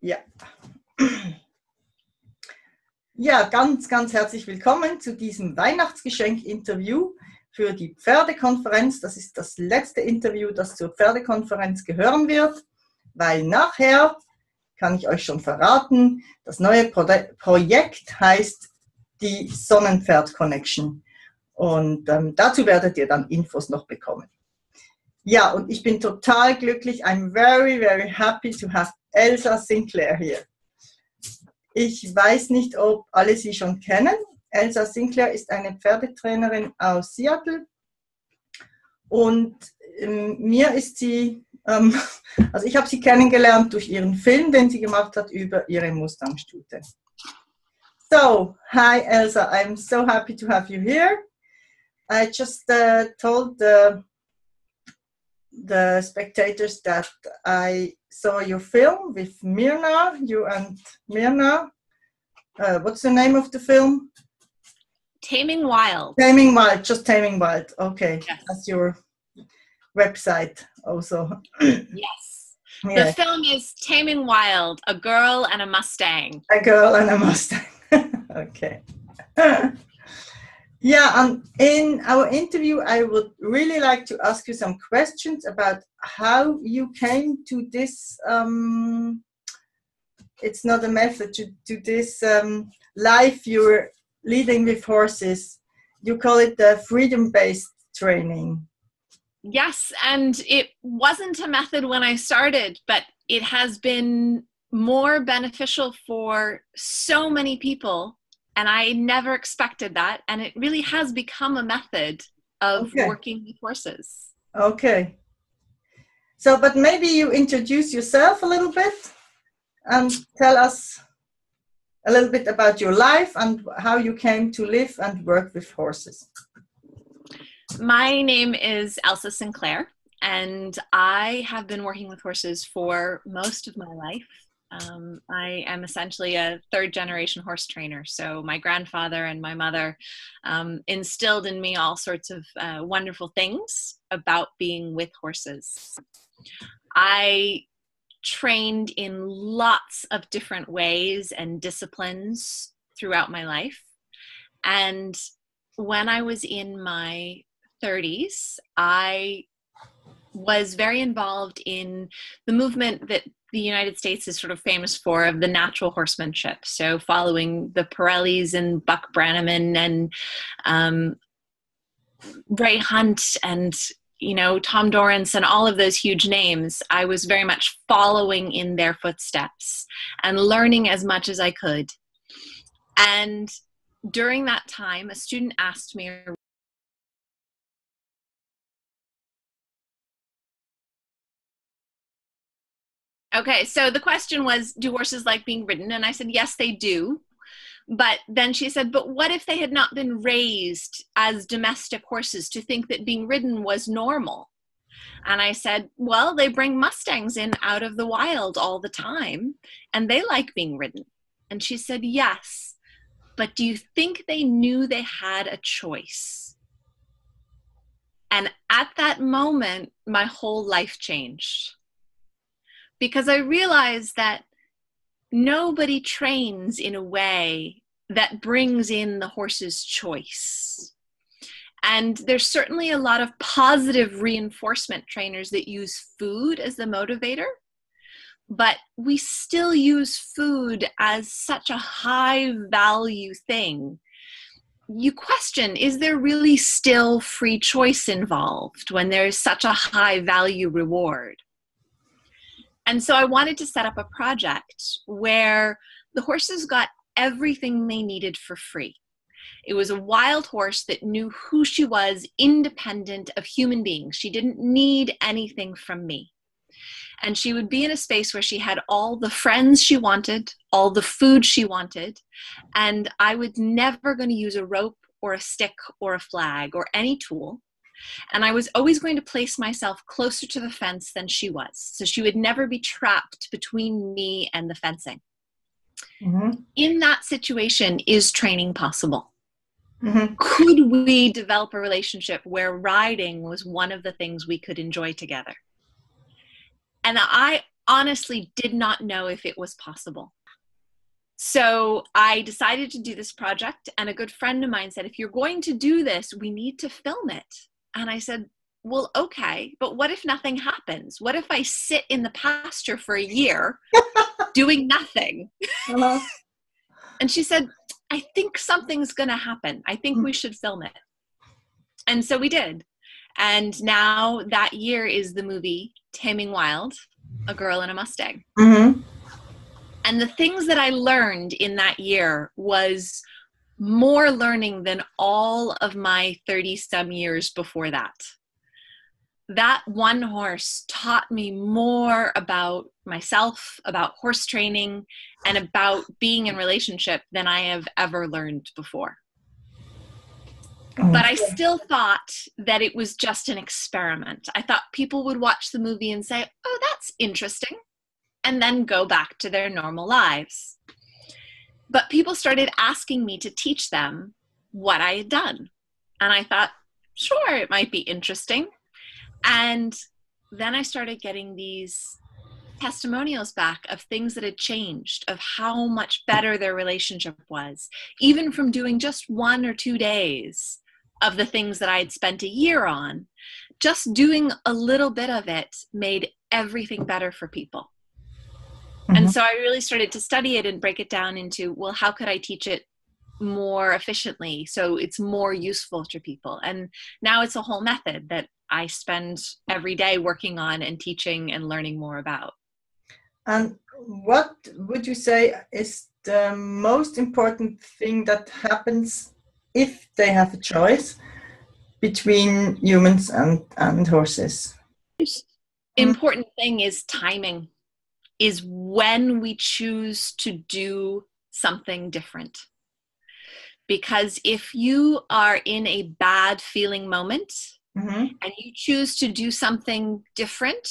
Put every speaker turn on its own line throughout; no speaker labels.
Ja. Ja, ganz herzlich willkommen zu diesem Weihnachtsgeschenk-Interview für die Pferdekonferenz. Das ist das letzte Interview, das zur Pferdekonferenz gehören wird, weil nachher, kann ich euch schon verraten, das neue Projekt heißt die Sonnenpferd-Connection. Und dazu werdet ihr dann Infos noch bekommen. Ja, und ich bin total glücklich. I'm very happy to have Elsa Sinclair here. Ich weiß nicht, ob alle sie schon kennen. Elsa Sinclair ist eine Pferdetrainerin aus Seattle. Und mir ist sie, also ich habe sie kennengelernt durch ihren Film, den sie gemacht hat über ihre Mustang-Stute. So, hi Elsa, I'm so happy to have you here. I just told the spectators that I saw your film with Mirna, you and Mirna. What's the name of the film?
Taming Wild.
Taming Wild, just Taming Wild. Okay,
yes.
That's your website also.
Yes.
Yeah.
The film is Taming Wild, a girl and a Mustang.
A girl and a Mustang. Okay. Yeah, and in our interview, I would really like to ask you some questions about how you came to this, it's not a method, to this life you're leading with horses. You call it the freedom-based training.
Yes, and it wasn't a method when I started, but it has been more beneficial for so many people. And I never expected that. And it really has become a method of working with horses.
Okay. So, but maybe you introduce yourself a little bit and tell us a little bit about your life and how you came to live and work with horses.
My name is Elsa Sinclair, and I have been working with horses for most of my life. I am essentially a third-generation horse trainer. So my grandfather and my mother instilled in me all sorts of wonderful things about being with horses. I trained in lots of different ways and disciplines throughout my life. And when I was in my 30s, I was very involved in the movement that the United States is sort of famous for, of the natural horsemanship. So following the Pirellis and Buck Brannaman and Ray Hunt and, you know, Tom Dorrance and all of those huge names, I was very much following in their footsteps and learning as much as I could. And during that time, a student asked me, okay, so the question was, do horses like being ridden? And I said, yes, they do. But then she said, but what if they had not been raised as domestic horses to think that being ridden was normal? And I said, well, they bring Mustangs in out of the wild all the time, and they like being ridden. And she said, yes, but do you think they knew they had a choice? And at that moment, my whole life changed. Because I realized that nobody trains in a way that brings in the horse's choice. And there's certainly a lot of positive reinforcement trainers that use food as the motivator, but we still use food as such a high value thing. You question, is there really still free choice involved when there's such a high value reward? And so I wanted to set up a project where the horses got everything they needed for free. It was a wild horse that knew who she was, independent of human beings. She didn't need anything from me. And she would be in a space where she had all the friends she wanted, all the food she wanted, and I was never going to use a rope or a stick or a flag or any tool. And I was always going to place myself closer to the fence than she was. So she would never be trapped between me and the fencing. Mm-hmm. In that situation, is training possible? Mm-hmm. Could we develop a relationship where riding was one of the things we could enjoy together? And I honestly did not know if it was possible. So I decided to do this project, and a good friend of mine said, if you're going to do this, we need to film it. And I said, well, okay, but what if nothing happens? What if I sit in the pasture for a year doing nothing?
Uh-huh.
And she said, I think something's going to happen. I think we should film it. And so we did. And now that year is the movie Taming Wild, A Girl and a Mustang.
Mm-hmm.
And the things that I learned in that year was more learning than all of my 30-some years before that. That one horse taught me more about myself, about horse training, and about being in relationship than I have ever learned before. But I still thought that it was just an experiment. I thought people would watch the movie and say, oh, that's interesting, and then go back to their normal lives. But people started asking me to teach them what I had done. And I thought, sure, it might be interesting. And then I started getting these testimonials back of things that had changed, of how much better their relationship was, even from doing just 1 or 2 days of the things that I had spent a year on. Just doing a little bit of it made everything better for people. And so I really started to study it and break it down into, well, how could I teach it more efficiently so it's more useful to people? And now it's a whole method that I spend every day working on and teaching and learning more about.
And what would you say is the most important thing that happens if they have a choice between humans and horses?
Important thing is timing. Is when we choose to do something different. Because if you are in a bad feeling moment and you choose to do something different,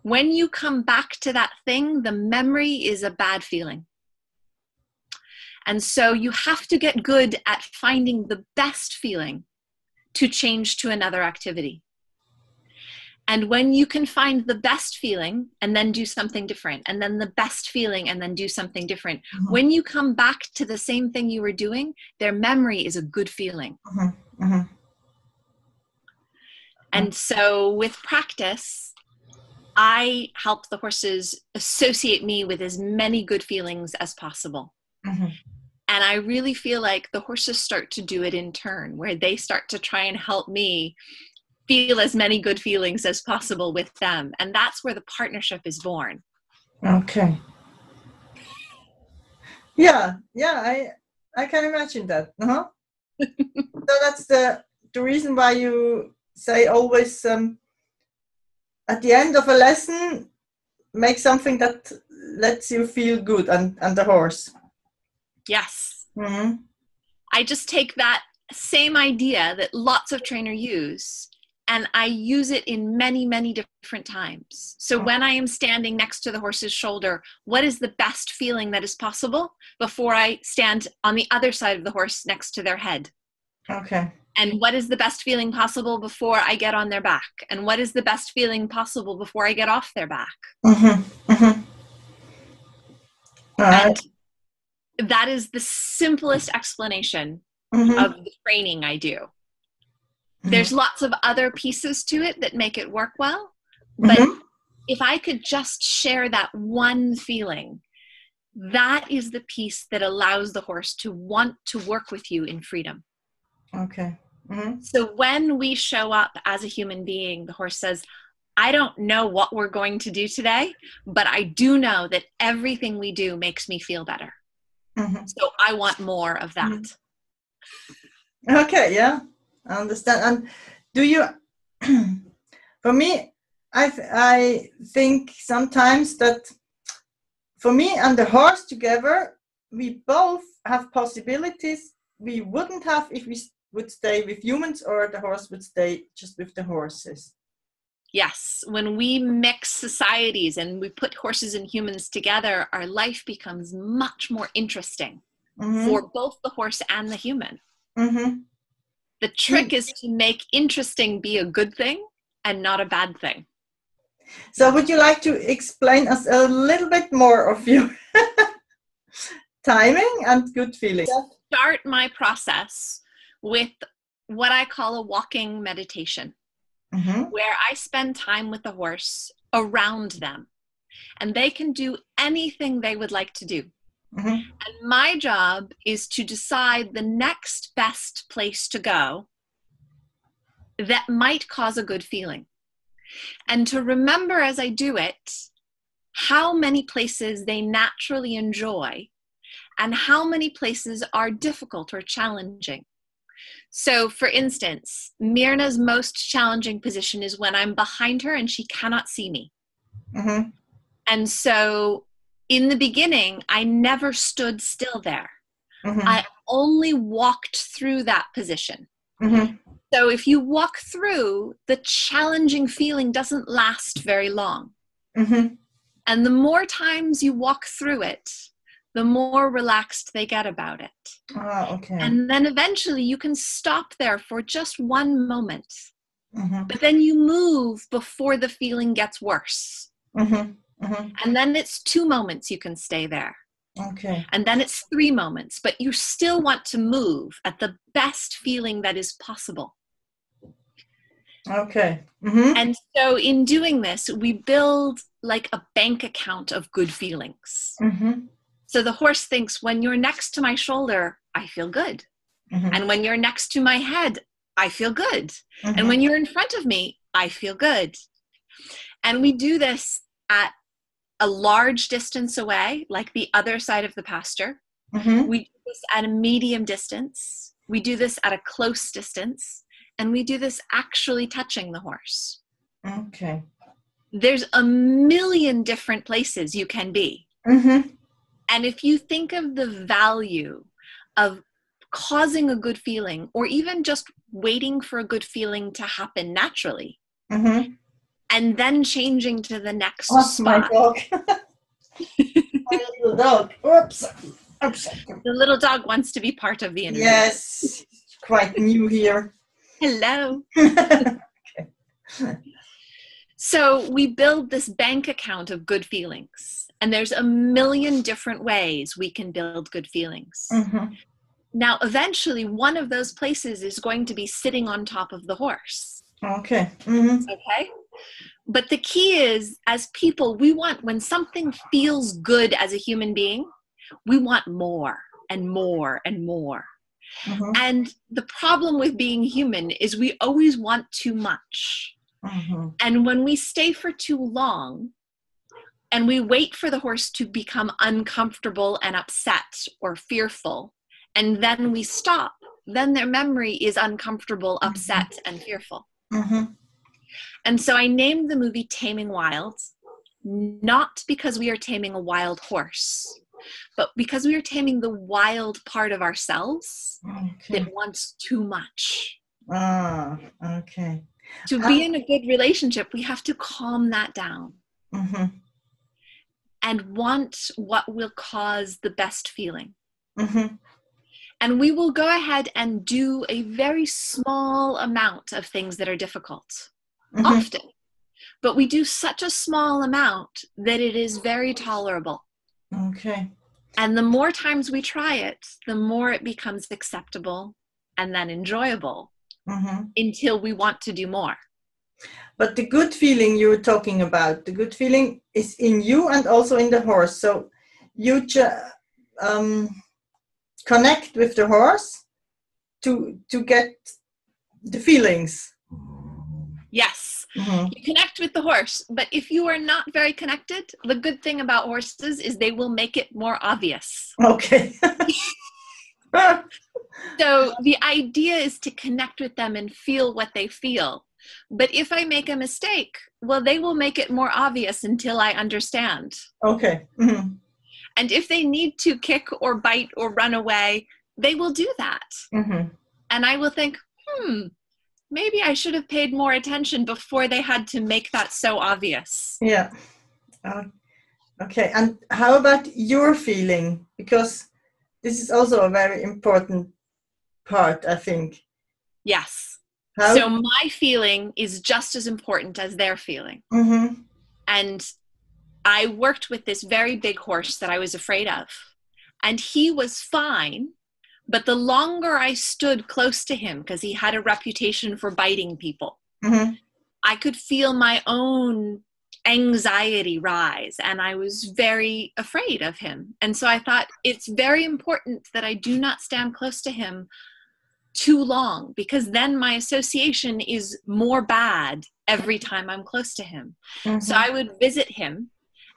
when you come back to that thing, the memory is a bad feeling. And so you have to get good at finding the best feeling to change to another activity. And when you can find the best feeling and then do something different, and then the best feeling and then do something different, when you come back to the same thing you were doing, their memory is a good feeling. And so with practice, I help the horses associate me with as many good feelings as possible. And I really feel like the horses start to do it in turn, where they start to try and help me feel as many good feelings as possible with them. And that's where the partnership is born.
Okay. Yeah, I can imagine that. So that's the reason why you say always at the end of a lesson, make something that lets you feel good and the horse.
Yes. I just take that same idea that lots of trainers use, and I use it in many, many different times. So when I am standing next to the horse's shoulder, what is the best feeling that is possible before I stand on the other side of the horse next to their head?
Okay.
And what is the best feeling possible before I get on their back? And what is the best feeling possible before I get off their back? And that is the simplest explanation of the training I do. There's lots of other pieces to it that make it work well. But if I could just share that one feeling, that is the piece that allows the horse to want to work with you in freedom.
Okay.
So when we show up as a human being, the horse says, I don't know what we're going to do today, but I do know that everything we do makes me feel better. So I want more of that.
Okay, yeah, I understand. And do you, for me, I think sometimes that for me and the horse together, we both have possibilities we wouldn't have if we would stay with humans or the horse would stay just with the horses.
Yes, when we mix societies and we put horses and humans together, our life becomes much more interesting for both the horse and the human. The trick is to make interesting be a good thing and not a bad thing.
So would you like to explain us a little bit more of your timing and good feeling?
Start my process with what I call a walking meditation, where I spend time with the horse around them, and they can do anything they would like to do. And my job is to decide the next best place to go that might cause a good feeling. And to remember as I do it, how many places they naturally enjoy and how many places are difficult or challenging. So for instance, Myrna's most challenging position is when I'm behind her and she cannot see me. And so in the beginning, I never stood still there. I only walked through that position. So if you walk through, the challenging feeling doesn't last very long. And the more times you walk through it, the more relaxed they get about it. And then eventually you can stop there for just one moment. But then you move before the feeling gets worse. And then it's 2 moments you can stay there. And then it's 3 moments, but you still want to move at the best feeling that is possible. And so in doing this, we build like a bank account of good feelings. So the horse thinks, when you're next to my shoulder, I feel good. And when you're next to my head, I feel good. And when you're in front of me, I feel good. And we do this at a large distance away, like the other side of the pasture. We do this at a medium distance. We do this at a close distance. And we do this actually touching the horse. There's a million different places you can be. And if you think of the value of causing a good feeling, or even just waiting for a good feeling to happen naturally, and then changing to the next spot.
My dog. My little dog. Oops.
The little dog wants to be part of the interview.
Yes, quite new here.
Hello. So we build this bank account of good feelings, and there's a million different ways we can build good feelings. Now, eventually, one of those places is going to be sitting on top of the horse. Okay? But the key is, as people, we want, when something feels good as a human being, we want more and more and more. And the problem with being human is we always want too much. And when we stay for too long and we wait for the horse to become uncomfortable and upset or fearful, and then we stop, then their memory is uncomfortable, upset, and fearful. And so I named the movie Taming Wild, not because we are taming a wild horse, but because we are taming the wild part of ourselves that wants too much. To be in a good relationship, we have to calm that down and want what will cause the best feeling. And we will go ahead and do a very small amount of things that are difficult, often. But we do such a small amount that it is very tolerable. And the more times we try it, the more it becomes acceptable and then enjoyable until we want to do more.
But the good feeling you were talking about, the good feeling is in you and also in the horse. So you connect with the horse to get the feelings.
Yes, you connect with the horse, but if you are not very connected, the good thing about horses is they will make it more obvious. So the idea is to connect with them and feel what they feel. But if I make a mistake, well, they will make it more obvious until I understand. And if they need to kick or bite or run away, they will do that. And I will think, maybe I should have paid more attention before they had to make that so obvious.
Okay, and how about your feeling? Because this is also a very important part, I think.
Yes. So my feeling is just as important as their feeling. And I worked with this very big horse that I was afraid of. And he was fine. But the longer I stood close to him, because he had a reputation for biting people,
Mm-hmm.
I could feel my own anxiety rise, and I was very afraid of him. And so I thought it's very important that I do not stand close to him too long, because then my association is more bad every time I'm close to him.
Mm-hmm.
So I would visit him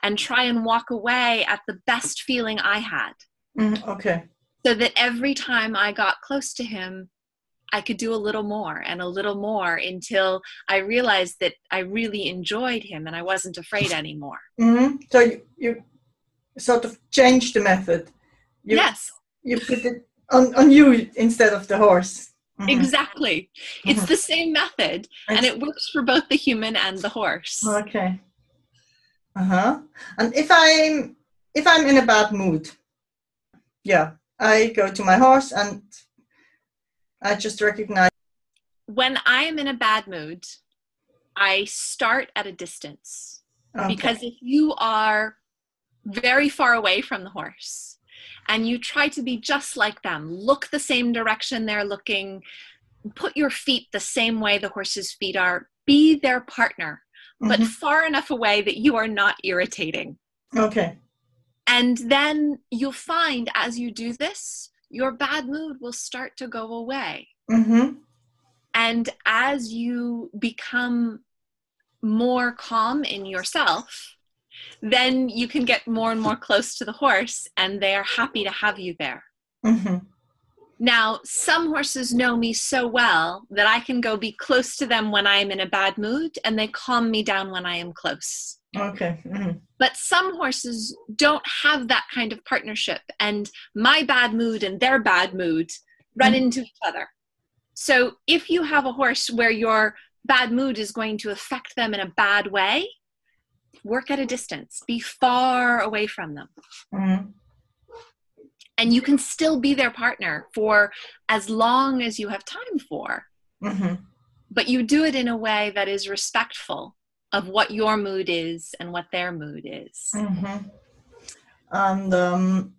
and try and walk away at the best feeling I had.
Mm, okay.
So that every time I got close to him, I could do a little more and a little more until I realized that I really enjoyed him and I wasn't afraid anymore.
Mm-hmm. So you sort of changed the method.
Yes.
You put it on you instead of the horse. Mm-hmm.
Exactly. It's the same method, and it works for both the human and the horse.
Okay. And if I'm in a bad mood, yeah, I go to my horse and I just recognize.
When I am in a bad mood, I start at a distance.
Okay.
Because if you are very far away from the horse and you try to be just like them, look the same direction they're looking, put your feet the same way the horse's feet are, be their partner, but far enough away that you are not irritating.
Okay.
And then you'll find as you do this, your bad mood will start to go away.
Mm-hmm.
And as you become more calm in yourself, then you can get more and more close to the horse, and they are happy to have you there.
Mm-hmm.
Now, some horses know me so well that I can go be close to them when I'm in a bad mood, and they calm me down when I am close.
Okay. Mm-hmm.
But some horses don't have that kind of partnership, and my bad mood and their bad mood run into each other. So if you have a horse where your bad mood is going to affect them in a bad way, work at a distance, be far away from them.
Mm-hmm.
And you can still be their partner for as long as you have time for.
Mm-hmm.
But you do it in a way that is respectful of what your mood is and what their mood is.
Mm-hmm. And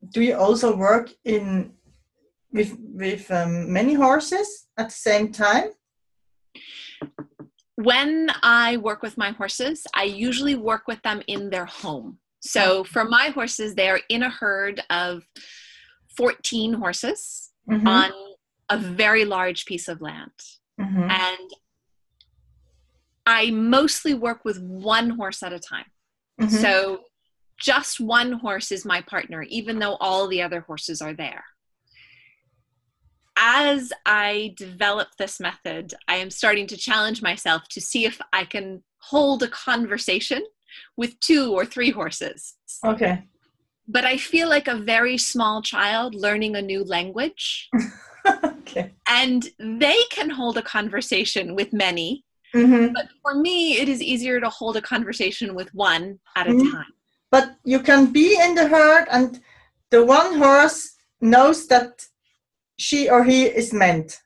do you also work with many horses at the same time?
When I work with my horses, I usually work with them in their home. So for my horses, they're in a herd of 14 horses on a very large piece of land.
Mm-hmm.
And I mostly work with one horse at a time.
Mm-hmm.
So just one horse is my partner, even though all the other horses are there. As I develop this method, I am starting to challenge myself to see if I can hold a conversation with 2 or 3 horses.
Okay.
But I feel like a very small child learning a new language.
Okay.
And they can hold a conversation with many.
Mm-hmm.
But for me, it is easier to hold a conversation with one at a time.
But you can be in the herd and the one horse knows that she or he is meant.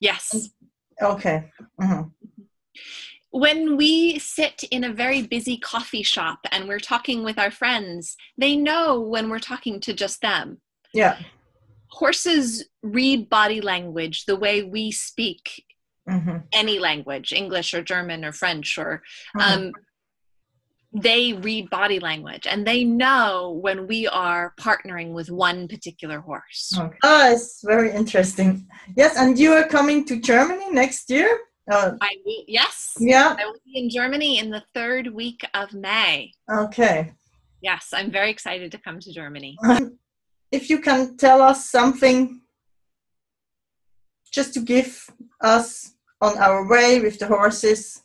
Yes.
Okay. Mm-hmm.
When we sit in a very busy coffee shop and we're talking with our friends, they know when we're talking to just them.
Yeah.
Horses read body language the way we speak any language, English or German or French, or they read body language, and they know when we are partnering with one particular horse.
Okay. Oh, it's very interesting. Yes, and you are coming to Germany next year?
I will, yes.
Yeah.
I will be in Germany in the 3rd week of May.
Okay.
Yes, I'm very excited to come to Germany.
If you can tell us something just to give us on our way with the horses,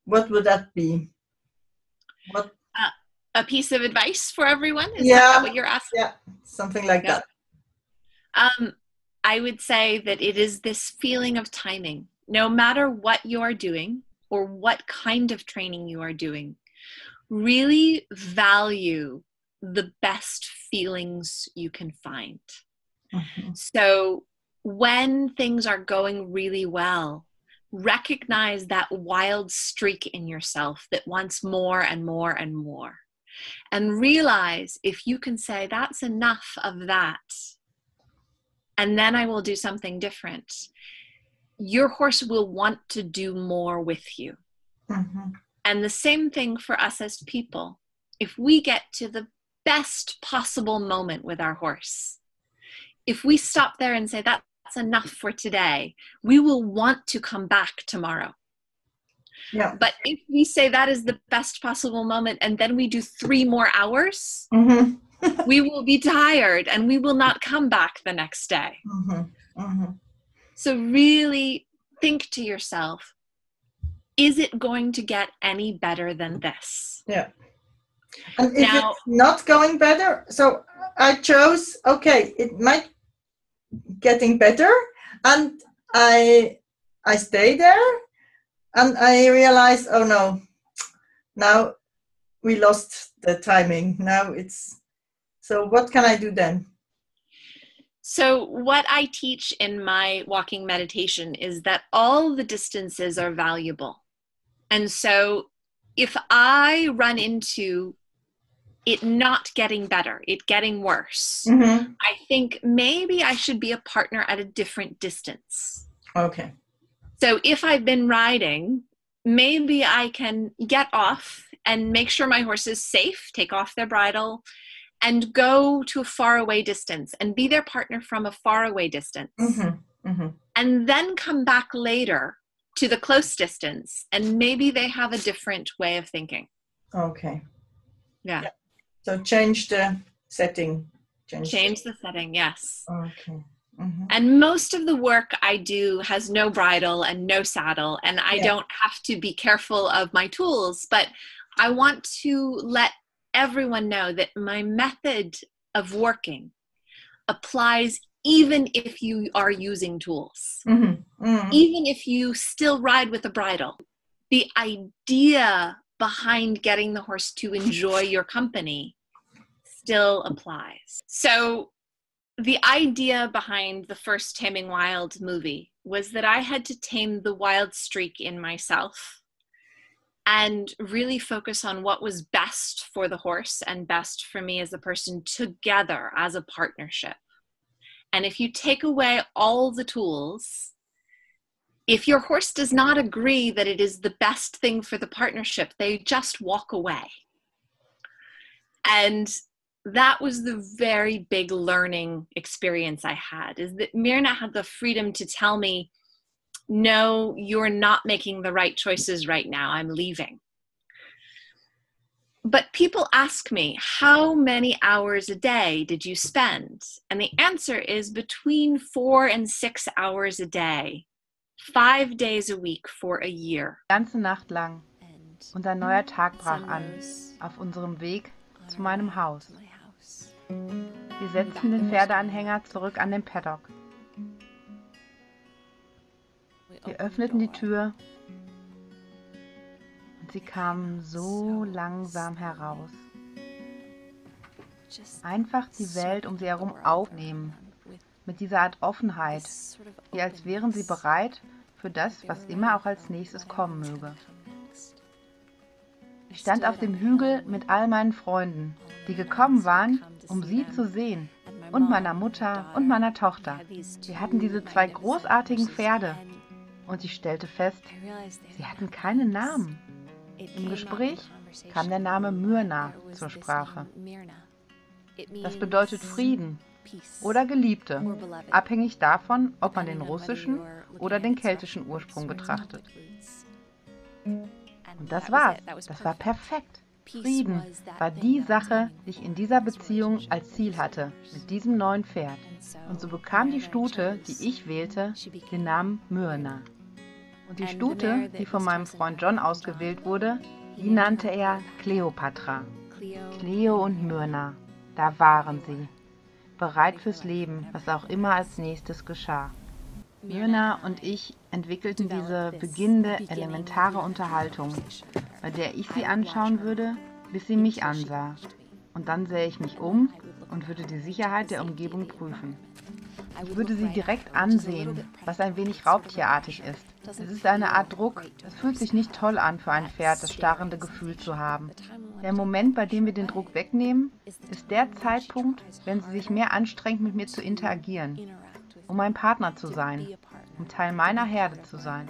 what would that be? What?
A piece of advice for everyone? Is that what you're asking?
Yeah, something like that.
I would say that it is this feeling of timing. No matter what you are doing or what kind of training you are doing, really value the best feelings you can find. So when things are going really well, recognize that wild streak in yourself that wants more and more and more. And realize if you can say, that's enough of that, and then I will do something different, your horse will want to do more with you.
Mm-hmm.
And the same thing for us as people. If we get to the best possible moment with our horse, if we stop there and say, that's enough for today, we will want to come back tomorrow.
Yeah.
But if we say that is the best possible moment and then we do 3 more hours,
Mm-hmm.
we will be tired and we will not come back the next day.
Mm-hmm. Mm-hmm.
So really think to yourself, is it going to get any better than this?
Yeah. And if
Now,
it's not going better, so I chose, okay, it might getting better, and I stay there, and I realized, oh no, now we lost the timing. Now it's, so what can I do then?
so what I teach in my walking meditation is that all the distances are valuable. And so if I run into it not getting better, it getting worse,
Mm-hmm.
I think maybe I should be a partner at a different distance.
Okay.
So if I've been riding, maybe I can get off and make sure my horse is safe, take off their bridle, and go to a faraway distance and be their partner from a faraway distance.
Mm-hmm. Mm-hmm.
And then come back later to the close distance, and maybe they have a different way of thinking.
Okay.
Yeah.
So change the setting.
Change the setting, yes.
Okay. Mm-hmm.
And most of the work I do has no bridle and no saddle, and I don't have to be careful of my tools, but I want to let everyone know that my method of working applies even if you are using tools,
Mm-hmm. Mm-hmm.
even if you still ride with a bridle. The idea behind getting the horse to enjoy your company still applies. So the idea behind the first Taming Wild movie was that I had to tame the wild streak in myself and really focus on what was best for the horse and best for me as a person together as a partnership. And if you take away all the tools, if your horse does not agree that it is the best thing for the partnership, they just walk away. And that was the very big learning experience I had, is that Myrna had the freedom to tell me, no, you're not making the right choices right now. I'm leaving. But people ask me, how many hours a day did you spend? And the answer is between 4 and 6 hours a day, 5 days a week for a year.
Die ganze Nacht lang. Und ein neuer Tag brach an, auf unserem Weg zu meinem Haus. Wir setzten den Pferdeanhänger zurück an den Paddock. Wir öffneten die Tür und sie kamen so langsam heraus. Einfach die Welt um sie herum aufnehmen, mit dieser Art Offenheit, wie als wären sie bereit für das, was immer auch als nächstes kommen möge. Ich stand auf dem Hügel mit all meinen Freunden, die gekommen waren, um sie zu sehen, und meiner Mutter und meiner Tochter. Wir hatten diese 2 großartigen Pferde, und ich stellte fest, sie hatten keinen Namen. Im Gespräch kam der Name Myrna zur Sprache. Das bedeutet Frieden oder Geliebte, abhängig davon, ob man den russischen oder den keltischen Ursprung betrachtet. Und das war's. Das war perfekt. Frieden war die Sache, die ich in dieser Beziehung als Ziel hatte, mit diesem neuen Pferd. Und so bekam die Stute, die ich wählte, den Namen Myrna. Und die Stute, die von meinem Freund John ausgewählt wurde, die nannte er Kleopatra. Cleo und Myrna, da waren sie, bereit fürs Leben, was auch immer als nächstes geschah. Myrna und ich entwickelten diese beginnende elementare Unterhaltung, bei der ich sie anschauen würde, bis sie mich ansah. Und dann sähe ich mich um und würde die Sicherheit der Umgebung prüfen. Ich würde sie direkt ansehen, was ein wenig raubtierartig ist. Es ist eine Art Druck. Es fühlt sich nicht toll an für ein Pferd, das starrende Gefühl zu haben. Der Moment, bei dem wir den Druck wegnehmen, ist der Zeitpunkt, wenn sie sich mehr anstrengt, mit mir zu interagieren, um mein Partner zu sein, um Teil meiner Herde zu sein.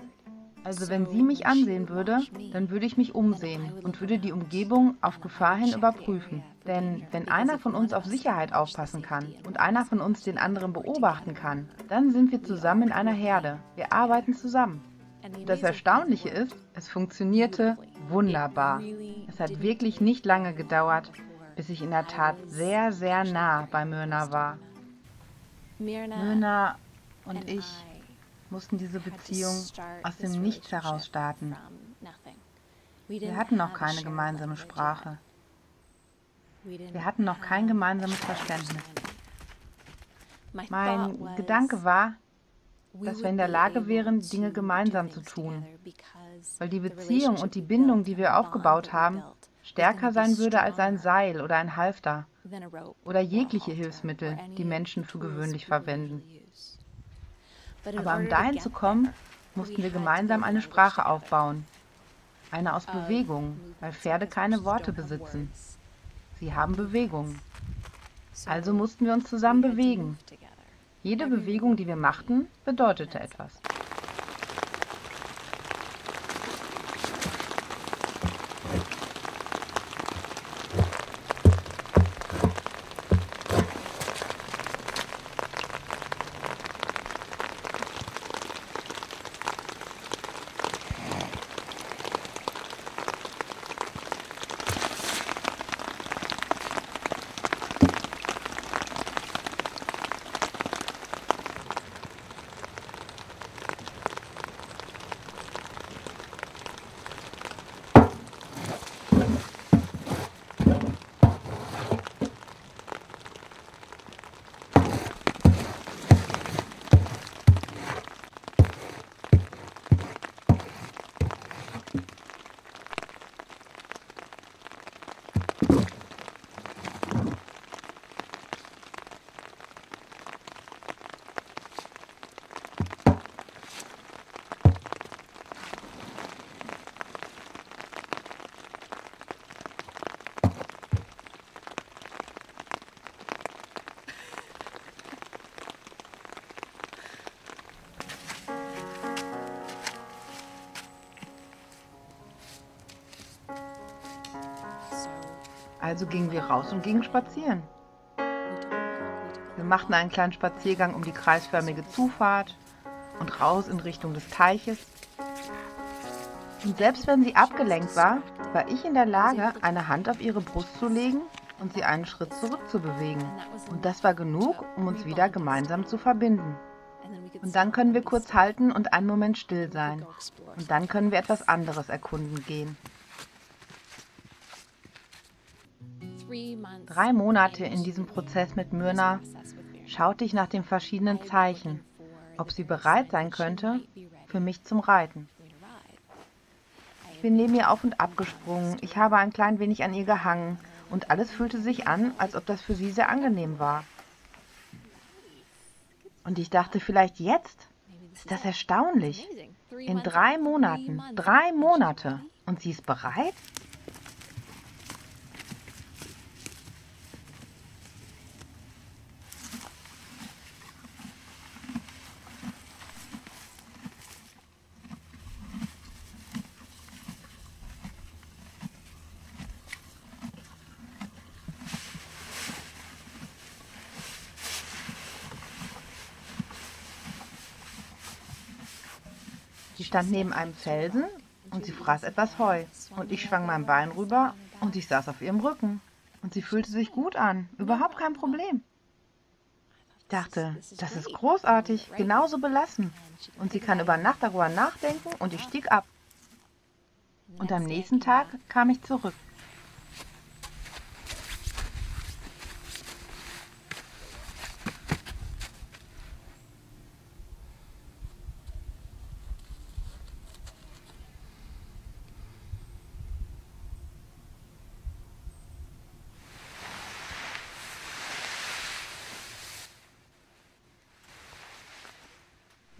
Also wenn sie mich ansehen würde, dann würde ich mich umsehen und würde die Umgebung auf Gefahr hin überprüfen. Denn wenn einer von uns auf Sicherheit aufpassen kann und einer von uns den anderen beobachten kann, dann sind wir zusammen in einer Herde. Wir arbeiten zusammen. Und das Erstaunliche ist, es funktionierte wunderbar. Es hat wirklich nicht lange gedauert, bis ich in der Tat sehr, sehr nah bei Myrna war. Myrna und ich mussten diese Beziehung aus dem Nichts heraus starten. Wir hatten noch keine gemeinsame Sprache. Wir hatten noch kein gemeinsames Verständnis. Mein Gedanke war, dass wir in der Lage wären, Dinge gemeinsam zu tun, weil die Beziehung und die Bindung, die wir aufgebaut haben, stärker sein würde als ein Seil oder ein Halfter oder jegliche Hilfsmittel, die Menschen für gewöhnlich verwenden. Aber um dahin zu kommen, mussten wir gemeinsam eine Sprache aufbauen. Eine aus Bewegungen, weil Pferde keine Worte besitzen. Sie haben Bewegungen. Also mussten wir uns zusammen bewegen. Jede Bewegung, die wir machten, bedeutete etwas. Also gingen wir raus und gingen spazieren. Wir machten einen kleinen Spaziergang um die kreisförmige Zufahrt und raus in Richtung des Teiches. Und selbst wenn sie abgelenkt war, war ich in der Lage, eine Hand auf ihre Brust zu legen und sie einen Schritt zurückzubewegen. Und das war genug, um uns wieder gemeinsam zu verbinden. Und dann können wir kurz halten und einen Moment still sein. Und dann können wir etwas anderes erkunden gehen. 3 Monate in diesem Prozess mit Myrna schaute ich nach den verschiedenen Zeichen, ob sie bereit sein könnte für mich zum Reiten. Ich bin neben ihr auf und ab gesprungen, ich habe ein klein wenig an ihr gehangen und alles fühlte sich an, als ob das für sie sehr angenehm war. Und ich dachte, vielleicht jetzt? Ist das erstaunlich? In 3 Monaten, 3 Monate. Und sie ist bereit? Sie stand neben einem Felsen und sie fraß etwas Heu. Und ich schwang mein Bein rüber und ich saß auf ihrem Rücken. Und sie fühlte sich gut an, überhaupt kein Problem. Ich dachte, das ist großartig, genauso belassen. Und sie kann über Nacht darüber nachdenken und ich stieg ab. Und am nächsten Tag kam ich zurück.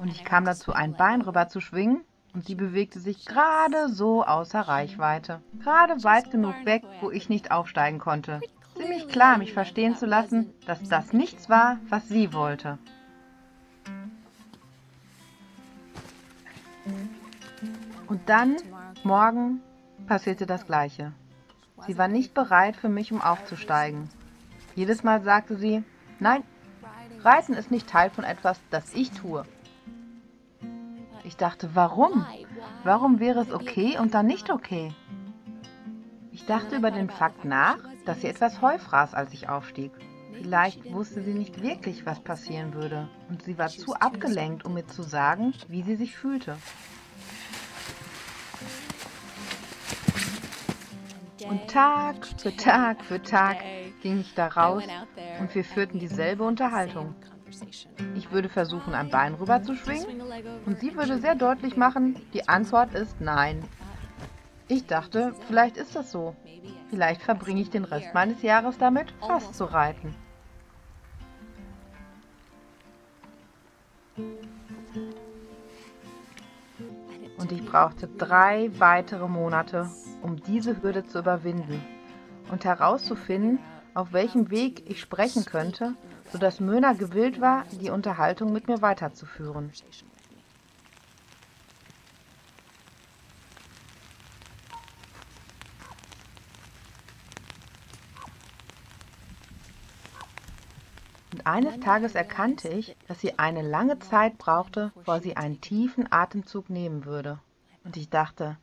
und ich kam dazu, ein Bein rüber zu schwingen und sie bewegte sich gerade so außer Reichweite. Gerade weit genug weg, wo ich nicht aufsteigen konnte. Ziemlich klar, mich verstehen zu lassen, dass das nichts war, was sie wollte. Und dann, morgen, passierte das Gleiche. Sie war nicht bereit für mich, um aufzusteigen. Jedes Mal sagte sie, nein, Reiten ist nicht Teil von etwas, das ich tue. Ich dachte, warum? Warum wäre es okay und dann nicht okay? Ich dachte über den Fakt nach, dass sie etwas Heu fraß, als ich aufstieg. Vielleicht wusste sie nicht wirklich, was passieren würde, und sie war zu abgelenkt, um mir zu sagen, wie sie sich fühlte. Und Tag für Tag für Tag ging ich da raus und wir führten dieselbe Unterhaltung. Ich würde versuchen, ein Bein rüber zu schwingen und sie würde sehr deutlich machen, die Antwort ist nein. Ich dachte, vielleicht ist das so. Vielleicht verbringe ich den Rest meines Jahres damit, fast zu reiten. Und ich brauchte 3 weitere Monate, um diese Hürde zu überwinden und herauszufinden, auf welchem Weg ich sprechen könnte, sodass Möna gewillt war, die Unterhaltung mit mir weiterzuführen. Und eines Tages erkannte ich, dass sie eine lange Zeit brauchte, bevor sie einen tiefen Atemzug nehmen würde. Und ich dachte,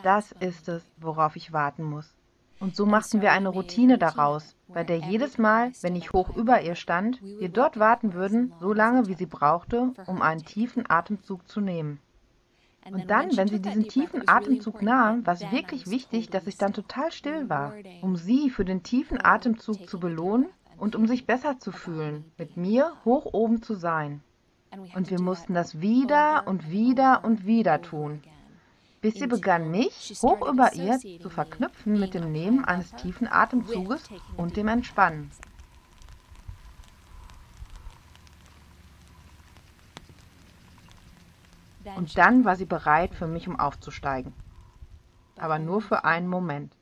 das ist es, worauf ich warten muss. Und so machten wir eine Routine daraus, bei der jedes Mal, wenn ich hoch über ihr stand, wir dort warten würden, so lange wie sie brauchte, um einen tiefen Atemzug zu nehmen. Und dann, wenn sie diesen tiefen Atemzug nahm, war es wirklich wichtig, dass ich dann total still war, um sie für den tiefen Atemzug zu belohnen und um sich besser zu fühlen, mit mir hoch oben zu sein. Und wir mussten das wieder und wieder und wieder tun, bis sie begann, mich hoch über ihr zu verknüpfen mit dem Nehmen eines tiefen Atemzuges und dem Entspannen. Und dann war sie bereit für mich, um aufzusteigen. Aber nur für einen Moment.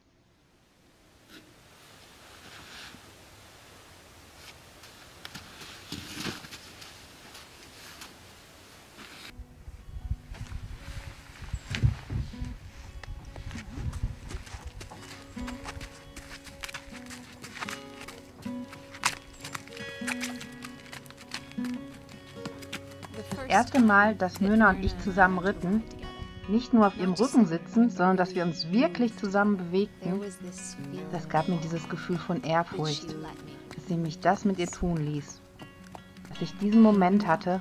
Das erste Mal, dass Möna und ich zusammen ritten, nicht nur auf ihrem Rücken sitzen, sondern dass wir uns wirklich zusammen bewegten, das gab mir dieses Gefühl von Ehrfurcht, dass sie mich das mit ihr tun ließ, dass ich diesen Moment hatte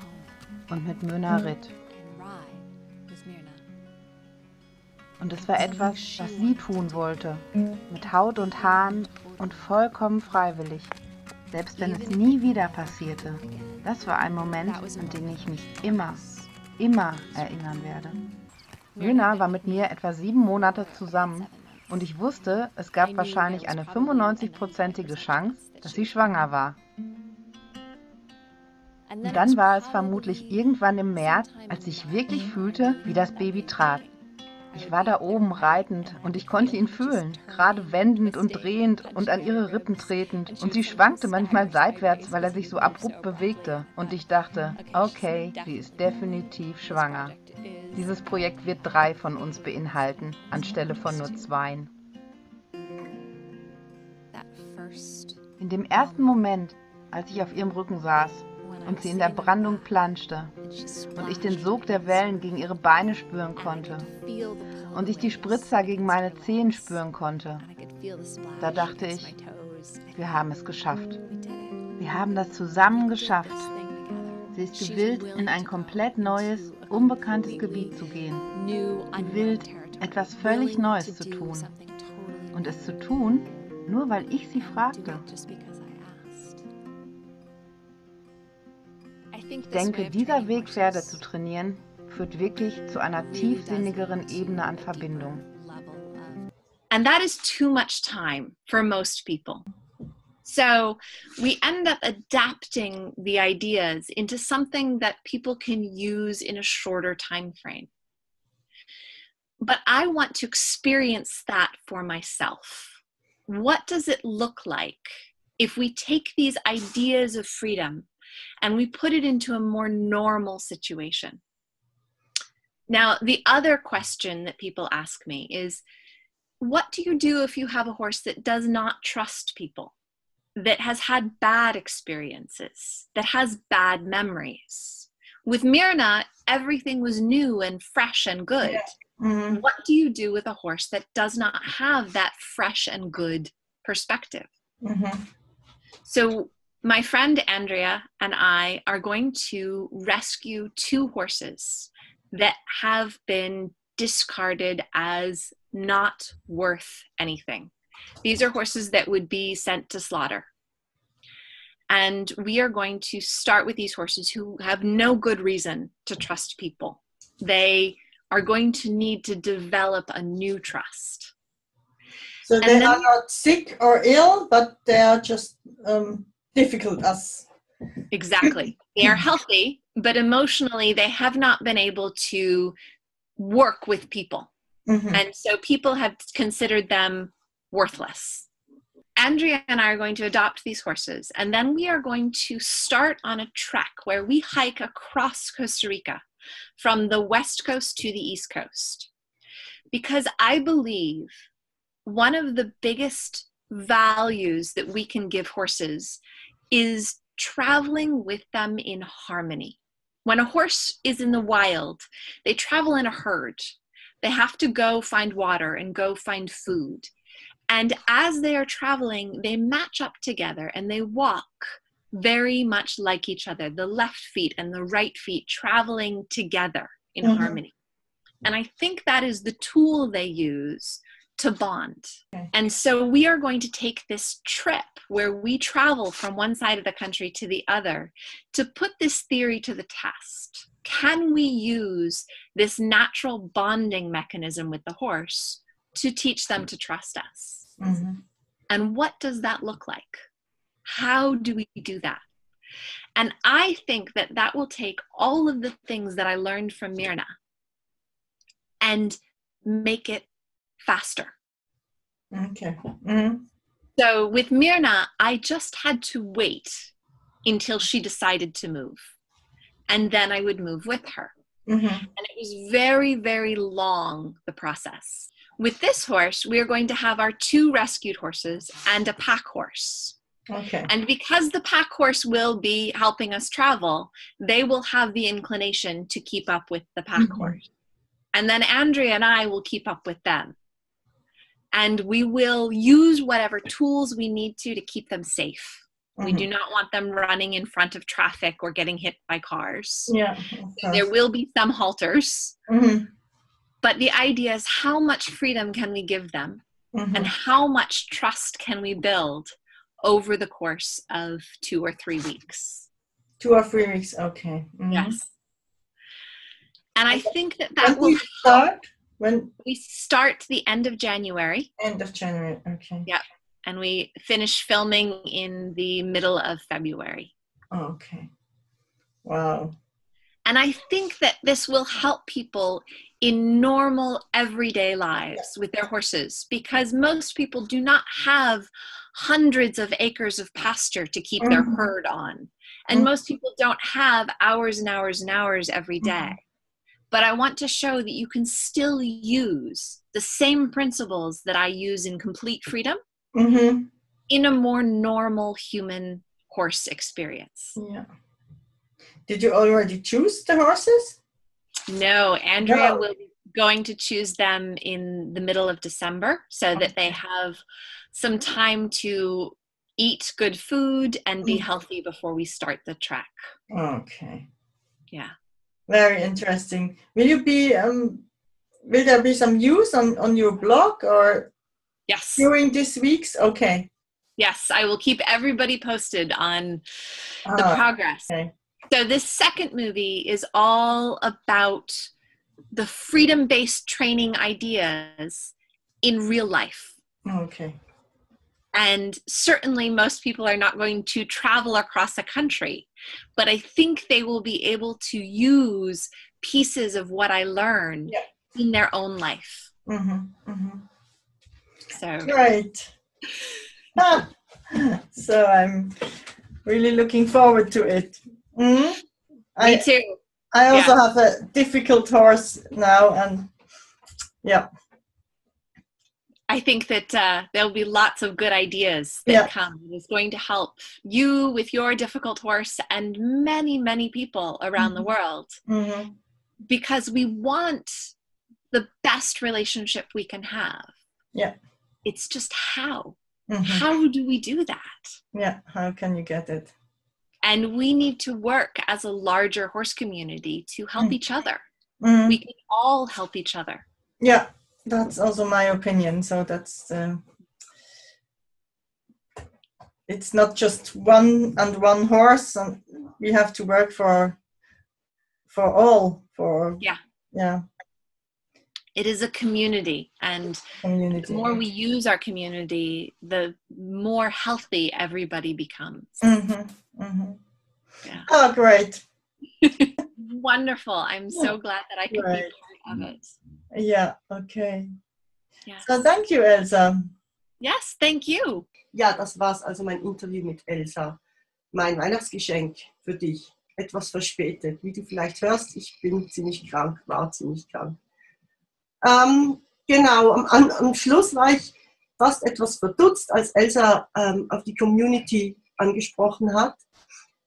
und mit Möna ritt. Und es war etwas, was sie tun wollte, mit Haut und Haaren und vollkommen freiwillig. Selbst wenn es nie wieder passierte. Das war ein Moment, an den ich mich immer erinnern werde. Möna war mit mir etwa 7 Monate zusammen und ich wusste, es gab wahrscheinlich eine 95-prozentige Chance, dass sie schwanger war. Und dann war es vermutlich irgendwann im März, als ich wirklich fühlte, wie das Baby trat. Ich war da oben reitend und ich konnte ihn fühlen, gerade wendend und drehend und an ihre Rippen tretend. Und sie schwankte manchmal seitwärts, weil er sich so abrupt bewegte. Und ich dachte, okay, sie ist definitiv schwanger. Dieses Projekt wird 3 von uns beinhalten, anstelle von nur 2. In dem ersten Moment, als ich auf ihrem Rücken saß und sie in der Brandung planschte und ich den Sog der Wellen gegen ihre Beine spüren konnte und ich die Spritzer gegen meine Zehen spüren konnte, da dachte ich, wir haben es geschafft. Wir haben das zusammen geschafft. Sie ist gewillt, in ein komplett neues, unbekanntes Gebiet zu gehen. Gewillt, etwas völlig Neues zu tun. Und es zu tun, nur weil ich sie fragte. Ich denke, dieser Weg, Pferde zu trainieren, führt wirklich zu einer tiefsinnigeren Ebene an Verbindung.
And that is too much time for most people. So we end up adapting the ideas into something that people can use in a shorter time frame. But I want to experience that for myself. What does it look like if we take these ideas of freedom and we put it into a more normal situation? Now, the other question that people ask me is, what do you do if you have a horse that does not trust people, that has had bad experiences, that has bad memories? With Myrna, everything was new and fresh and good.
Yeah. Mm-hmm.
What do you do with a horse that does not have that fresh and good perspective?
Mm-hmm.
So my friend Andrea and I are going to rescue 2 horses that have been discarded as not worth anything. These are horses that would be sent to slaughter. And we are going to start with these horses who have no good reason to trust people. They are going to need to develop a new trust.
So they are not sick or ill, but they are just difficult as.
Exactly. They are healthy, but emotionally they have not been able to work with people.
Mm-hmm.
And so people have considered them worthless. Andrea and I are going to adopt these horses, and then we are going to start on a trek where we hike across Costa Rica from the West Coast to the East Coast. Because I believe one of the biggest values that we can give horses is traveling with them in harmony. When a horse is in the wild, they travel in a herd. They have to go find water and go find food. And as they are traveling, they match up together and they walk very much like each other, the left feet and the right feet traveling together in harmony. And I think that is the tool they use to bond.
Okay.
And so we are going to take this trip where we travel from one side of the country to the other to put this theory to the test. Can we use this natural bonding mechanism with the horse to teach them to trust us?
Mm-hmm.
And what does that look like? How do we do that? And I think that that will take all of the things that I learned from Myrna and make it faster.
Okay. Mm-hmm.
So with Myrna, I just had to wait until she decided to move. And then I would move with her.
Mm-hmm.
And it was very, very long, the process. With this horse, we are going to have our 2 rescued horses and a pack horse.
Okay.
And because the pack horse will be helping us travel, they will have the inclination to keep up with the pack horse. And then Andrea and I will keep up with them. And we will use whatever tools we need to keep them safe. We do not want them running in front of traffic or getting hit by cars.
Yeah.
So there will be some halters.
Mm-hmm.
But the idea is, how much freedom can we give them?
Mm-hmm.
And how much trust can we build over the course of 2 or 3 weeks?
2 or 3 weeks, okay. Mm-hmm.
Yes. And I think that
will start when
we start the end of January.
End of January, okay.
Yeah. And we finish filming in the middle of February.
Okay. Wow.
And I think that this will help people in normal everyday lives with their horses, because most people do not have hundreds of acres of pasture to keep their herd on. And most people don't have hours and hours and hours every day. But I want to show that you can still use the same principles that I use in complete freedom in a more normal human horse experience.
Yeah. Did you already choose the horses?
No, Andrea will be going to choose them in the middle of December so that they have some time to eat good food and be healthy before we start the trek.
Okay.
Yeah.
Very interesting. Will there be some news on your blog or
yes
during these weeks? Okay.
Yes, I will keep everybody posted on the progress.
Okay.
So this second movie is all about the freedom-based training ideas in real life.
Okay.
And certainly most people are not going to travel across a country, but I think they will be able to use pieces of what I learned in their own life. So
great. So I'm really looking forward to it.
Me too.
I also have a difficult horse now, and
I think that there'll be lots of good ideas that come. It's going to help you with your difficult horse and many, many people around the world, because we want the best relationship we can have.
Yeah.
It's just how. How do we do that?
Yeah, how can you get it?
And we need to work as a larger horse community to help each other. We can all help each other.
Yeah, that's also my opinion. So that's it's not just one horse, and we have to work for all.
It is a community, and the more we use our community, the more healthy everybody becomes. Yeah.
Oh, great.
Wonderful. I'm so glad that I could be part of it.
Yeah, okay.
Yes.
So thank you, Elsa.
Yes, thank you.
Ja, das war's also mein Interview mit Elsa. Mein Weihnachtsgeschenk für dich. Etwas verspätet. Wie du vielleicht hörst, ich bin ziemlich krank, war ziemlich krank. Genau, am Schluss war ich fast etwas verdutzt, als Elsa auf die Community angesprochen hat.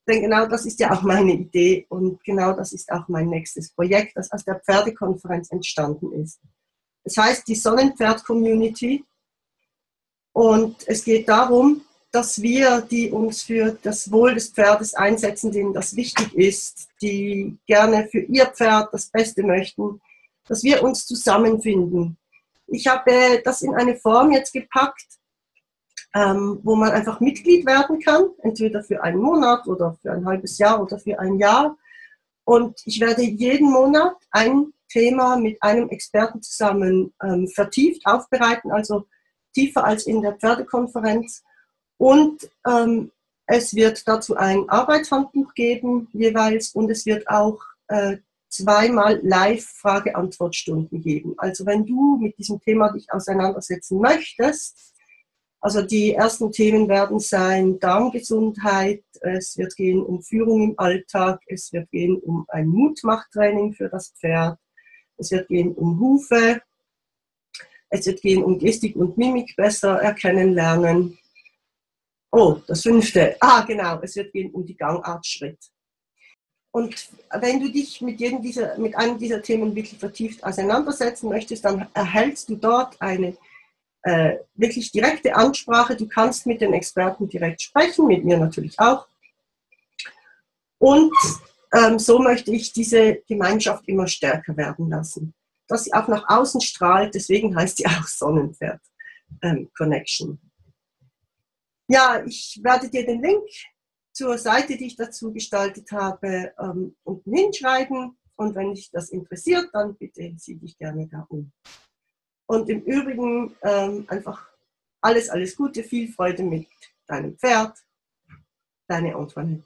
Denn genau das ist ja auch meine Idee und genau das ist auch mein nächstes Projekt, das aus der Pferdekonferenz entstanden ist. Es heißt die Sonnenpferd-Community und es geht darum, dass wir, die uns für das Wohl des Pferdes einsetzen, denen das wichtig ist, die gerne für ihr Pferd das Beste möchten, dass wir uns zusammenfinden. Ich habe das in eine Form jetzt gepackt, wo man einfach Mitglied werden kann, entweder für einen Monat oder für ein halbes Jahr oder für ein Jahr. Und ich werde jeden Monat ein Thema mit einem Experten zusammen vertieft aufbereiten, also tiefer als in der Pferdekonferenz. Und es wird dazu ein Arbeitshandbuch geben jeweils und es wird auch zweimal Live-Frage-Antwort-Stunden geben. Also wenn du mit diesem Thema dich auseinandersetzen möchtest, also die ersten Themen werden sein Darmgesundheit, es wird gehen um Führung im Alltag, es wird gehen um ein Mutmachtraining für das Pferd, es wird gehen um Hufe, es wird gehen um Gestik und Mimik besser erkennen lernen. Oh, das 5. Genau, es wird gehen um die Gangartschritt. Und wenn du dich mit einem dieser Themen wirklich vertieft auseinandersetzen möchtest, dann erhältst du dort eine wirklich direkte Ansprache. Du kannst mit den Experten direkt sprechen, mit mir natürlich auch. Und so möchte ich diese Gemeinschaft immer stärker werden lassen. Dass sie auch nach außen strahlt, deswegen heißt sie auch Sonnenpferd Connection. Ja, ich werde dir den Link zur Seite, die ich dazu gestaltet habe, unten hinschreiben. Und wenn dich das interessiert, dann bitte sieh dich gerne da um. Und im Übrigen einfach alles Gute, viel Freude mit deinem Pferd. Deine Antoinette.